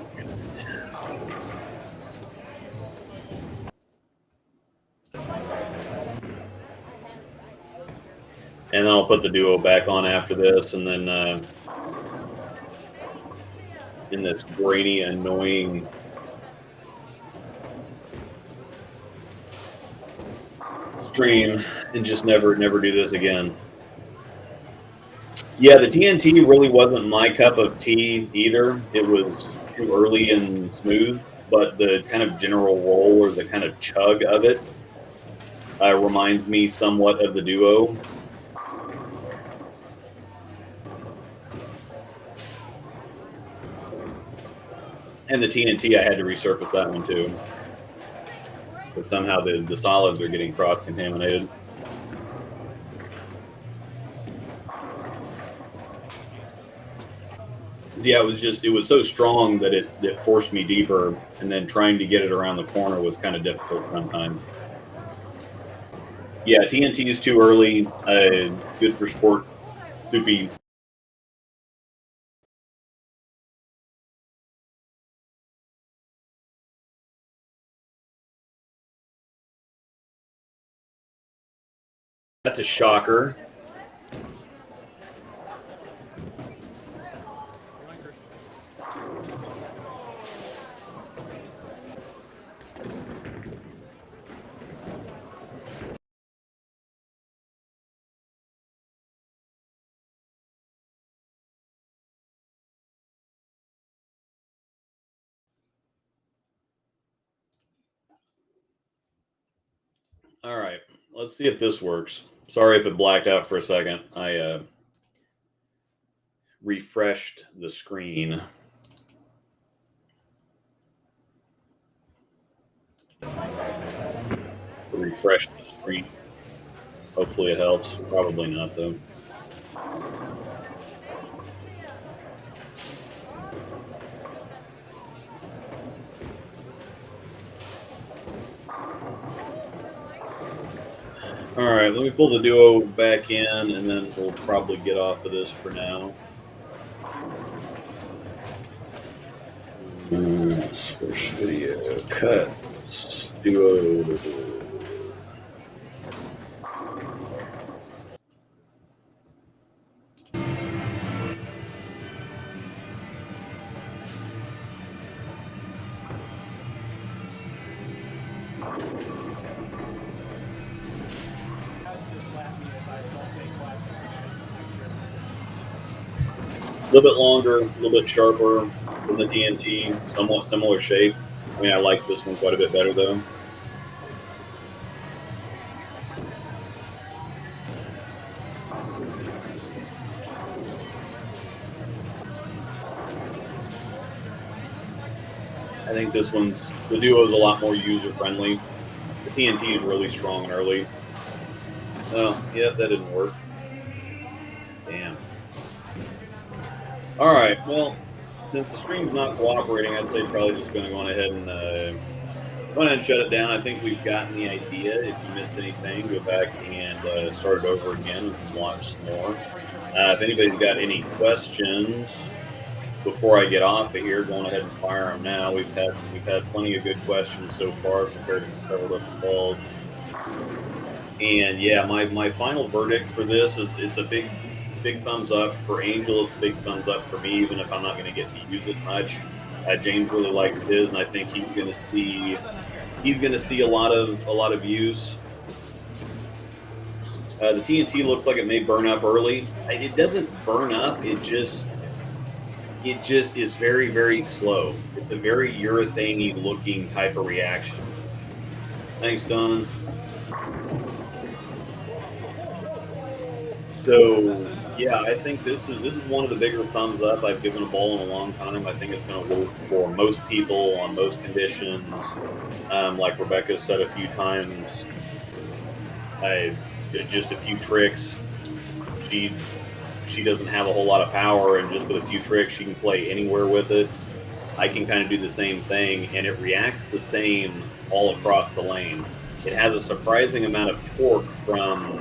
And then I'll put the Duo back on after this, and then in this grainy, annoying stream, and just never do this again. Yeah, the TNT really wasn't my cup of tea either. It was too early and smooth, but the kind of general roll or the kind of chug of it reminds me somewhat of the Duo. And the TNT, I had to resurface that one too, because somehow the solids are getting cross-contaminated. Yeah, it was so strong that it forced me deeper, and then trying to get it around the corner was kind of difficult sometimes. Yeah, TNT is too early. Good for sport, soupy. That's a shocker. All right, let's see if this works. Sorry if it blacked out for a second. I refreshed the screen. Refresh the screen. Hopefully it helps. Probably not, though. All right, let me pull the Duo back in, and then we'll probably get off of this for now. First video, cuts, Duo. A little bit longer, a little bit sharper than the TNT, somewhat similar shape. I mean, I like this one quite a bit better, though. I think this the Duo is a lot more user-friendly. The TNT is really strong and early. Oh, yeah, that didn't work. Damn. All right, well, since the stream's not cooperating, I'd say probably just going to go ahead and shut it down. I think we've gotten the idea. If you missed anything, go back and start it over again and watch some more. If anybody's got any questions before I get off of here, going ahead and fire them now. We've had plenty of good questions so far compared to several different balls. And yeah, my final verdict for this is it's a big thumbs up for Angel. It's a big thumbs up for me, even if I'm not going to get to use it much. James really likes his, and I think he's going to see a lot of use. The TNT looks like it may burn up early. It doesn't burn up. It just is very, very slow. It's a very urethane-y looking type of reaction. Thanks, Don. So yeah, I think this is one of the bigger thumbs up I've given a ball in a long time. I think it's going to work for most people on most conditions. Like Rebecca said a few times, just a few tricks. She doesn't have a whole lot of power, and just with a few tricks, she can play anywhere with it. I can kind of do the same thing, and it reacts the same all across the lane. It has a surprising amount of torque from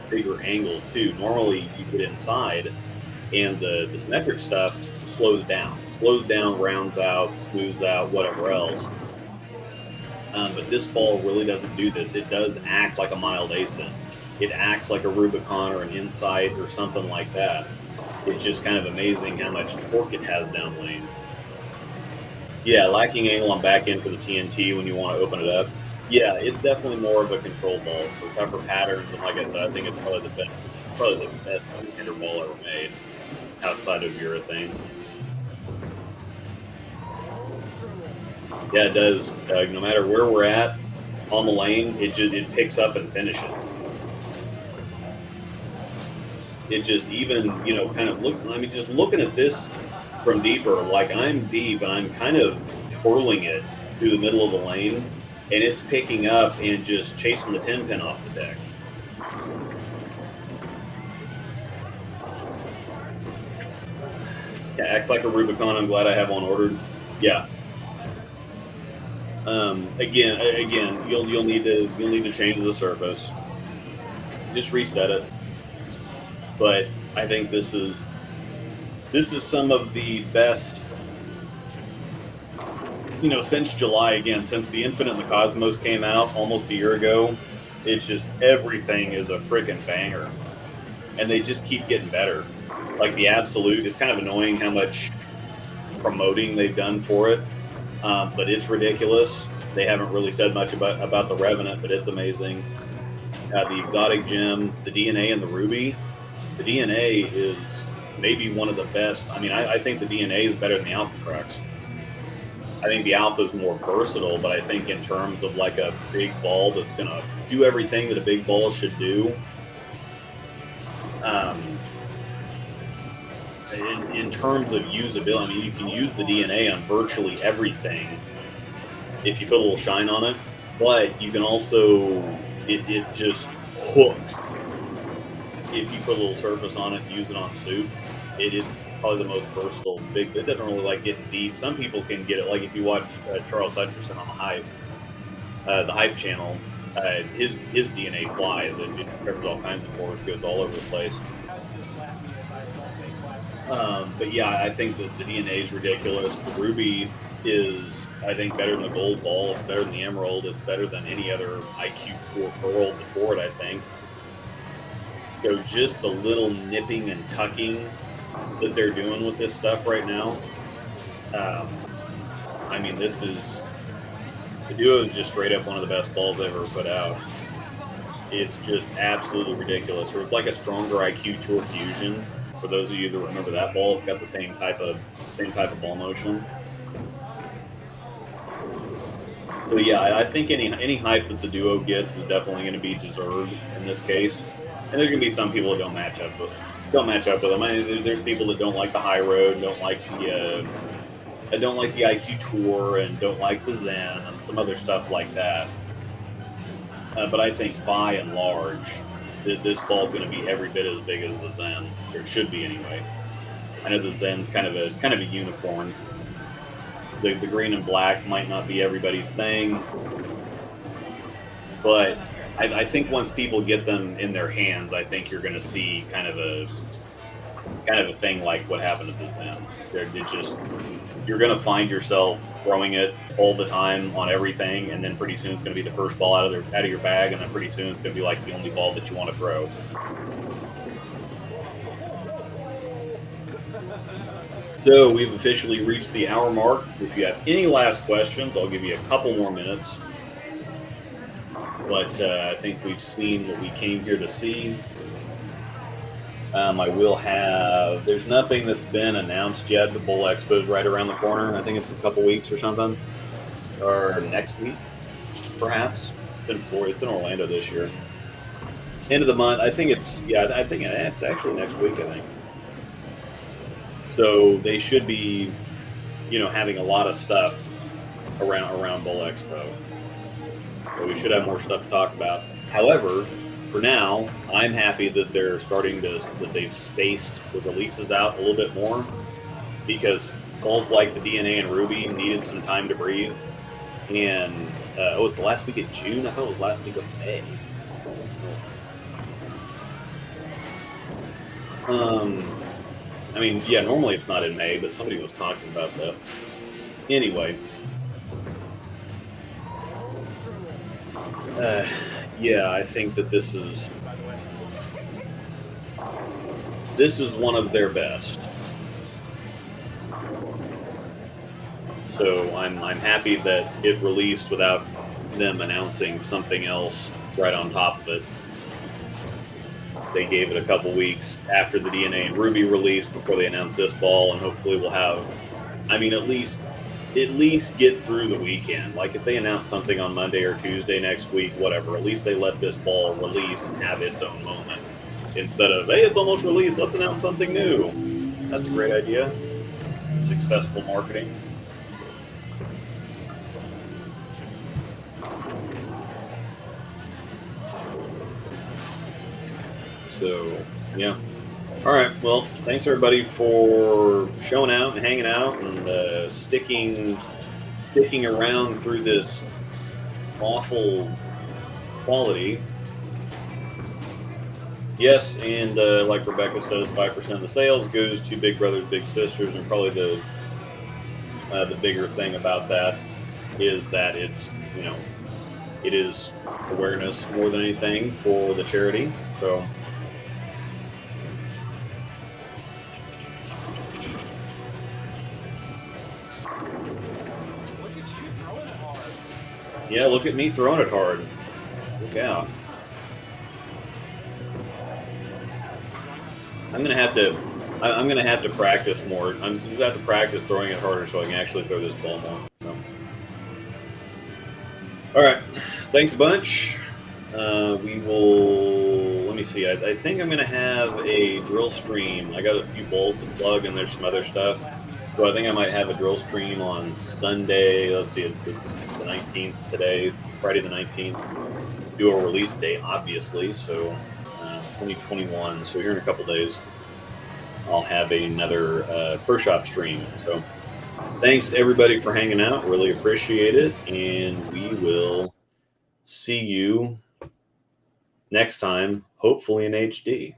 bigger angles too. Normally you get inside, and the symmetric stuff slows down, rounds out, smooths out, whatever else. But this ball really doesn't do this. It does act like a mild ascent. It acts like a Rubicon or an Insight or something like that. It's just kind of amazing how much torque it has down lane. Yeah, lacking angle on back end for the TNT when you want to open it up. Yeah, it's definitely more of a control ball for tougher patterns. And like I said, I think it's probably the best two-hander ball ever made outside of urethane. Yeah, it does. No matter where we're at on the lane, it picks up and finishes. It just even, kind of just looking at this from deeper, like I'm deep and I'm kind of twirling it through the middle of the lane, and it's picking up and just chasing the 10 pin off the deck. Yeah, acts like a Rubicon. I'm glad I have one ordered. Yeah. Again, you'll need to change the surface. Just reset it. But I think this is some of the best, since July, again, since the Infinite and the Cosmos came out almost a year ago. It's just everything is a freaking banger, and they just keep getting better. Like the Absolute, it's kind of annoying how much promoting they've done for it, but it's ridiculous. They haven't really said much about the Revenant, but it's amazing. The Exotic Gem, the DNA, and the Ruby. The DNA is maybe one of the best. I mean, I think the DNA is better than the Alpha Crux. I think the Alpha is more versatile, but I think in terms of like a big ball that's going to do everything that a big ball should do, in terms of usability, I mean, you can use the DNA on virtually everything if you put a little shine on it, but you can also, it just hooks. If you put a little surface on it, use it on soup, it's probably the most versatile. Big. It doesn't really like getting deep. Some people can get it. Like if you watch Charles Hutcherson on the Hype channel, his DNA flies. It covers all kinds of boards, goes all over the place. But yeah, I think that the DNA is ridiculous. The Ruby is, I think, better than the Gold Ball. It's better than the Emerald. It's better than any other IQ Core Pearl before it, I think. So just the little nipping and tucking that they're doing with this stuff right now. I mean, the Duo is just straight up one of the best balls I've ever put out. It's just absolutely ridiculous. Or it's like a stronger IQ Tour Fusion. For those of you that remember that ball, it's got the same type of ball motion. So yeah, I think any hype that the Duo gets is definitely going to be deserved in this case. And there's going to be some people that don't match up with them. I mean, there's people that don't like the High Road, don't like the IQ Tour, and don't like the Zen, and some other stuff like that. But I think by and large, this ball is going to be every bit as big as the Zen, or it should be anyway. I know the Zen's kind of a unicorn. The green and black might not be everybody's thing, but I think once people get them in their hands, I think you're going to see kind of kind of a thing like what happened at this end. You're going to find yourself throwing it all the time on everything, and then pretty soon it's going to be the first ball out of your bag, and then pretty soon it's going to be like the only ball that you want to throw. So we've officially reached the hour mark. If you have any last questions, I'll give you a couple more minutes. But I think we've seen what we came here to see. I will have, there's nothing that's been announced yet. The Bull Expo's right around the corner. I think it's a couple weeks or something. Or next week, perhaps. It's in Orlando this year. End of the month. I think it's actually next week, I think. So they should be, having a lot of stuff around Bull Expo. So we should have more stuff to talk about. However, for now, I'm happy that that they've spaced the releases out a little bit more, because balls like the DNA and Ruby needed some time to breathe. And it's the last week of June. I thought it was last week of May. Normally it's not in May, but somebody was talking about that. Anyway. I think that this is one of their best. So I'm happy that it released without them announcing something else right on top of it. They gave it a couple weeks after the DNA and Ruby release before they announced this ball, and hopefully we'll have, at least get through the weekend. Like if they announce something on Monday or Tuesday next week, whatever, at least they let this ball release and have its own moment. Instead of, hey, it's almost released, let's announce something new. That's a great idea. Successful marketing. So, yeah. All right. Well, thanks everybody for showing out and hanging out and sticking around through this awful quality. Yes, and like Rebecca says, 5% of the sales goes to Big Brothers Big Sisters, and probably the bigger thing about that is that it is awareness more than anything for the charity. So. Yeah, look at me throwing it hard. Look out. I'm gonna have to practice more. I'm gonna have to practice throwing it harder so I can actually throw this ball more. So. All right, thanks a bunch. We will. Let me see. I think I'm gonna have a drill stream. I got a few balls to plug, and there's some other stuff. So I think I might have a drill stream on Sunday. Let's see, it's the 19th today, Friday the 19th. Do a release date, obviously. So 2021. So here in a couple days, I'll have another Pro Shop stream. So thanks everybody for hanging out. Really appreciate it, and we will see you next time, hopefully in HD.